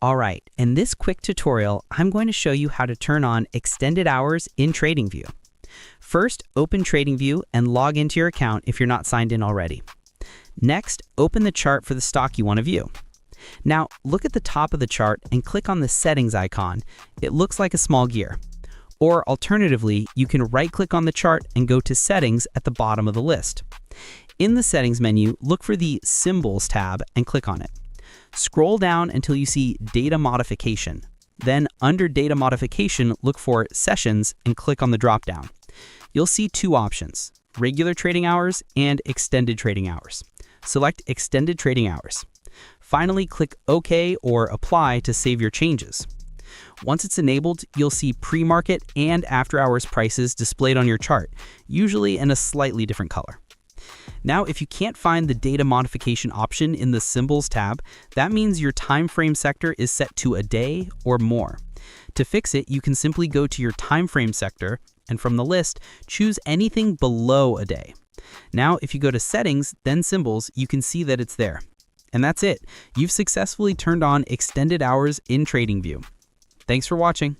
All right, in this quick tutorial, I'm going to show you how to turn on extended hours in TradingView. First, open TradingView and log into your account if you're not signed in already. Next, open the chart for the stock you want to view. Now, look at the top of the chart and click on the settings icon. It looks like a small gear. Or alternatively, you can right-click on the chart and go to Settings at the bottom of the list. In the Settings menu, look for the Symbols tab and click on it. Scroll down until you see Data Modification. Then, under Data Modification, look for Sessions and click on the drop-down. You'll see two options, regular trading hours and extended trading hours. Select Extended Trading Hours. Finally, click OK or Apply to save your changes. Once it's enabled, you'll see pre-market and after-hours prices displayed on your chart, usually in a slightly different color. Now, if you can't find the data modification option in the Symbols tab, that means your time frame sector is set to a day or more. To fix it, you can simply go to your time frame sector and from the list, choose anything below a day. Now, if you go to Settings, then Symbols, you can see that it's there. And that's it. You've successfully turned on extended hours in TradingView. Thanks for watching.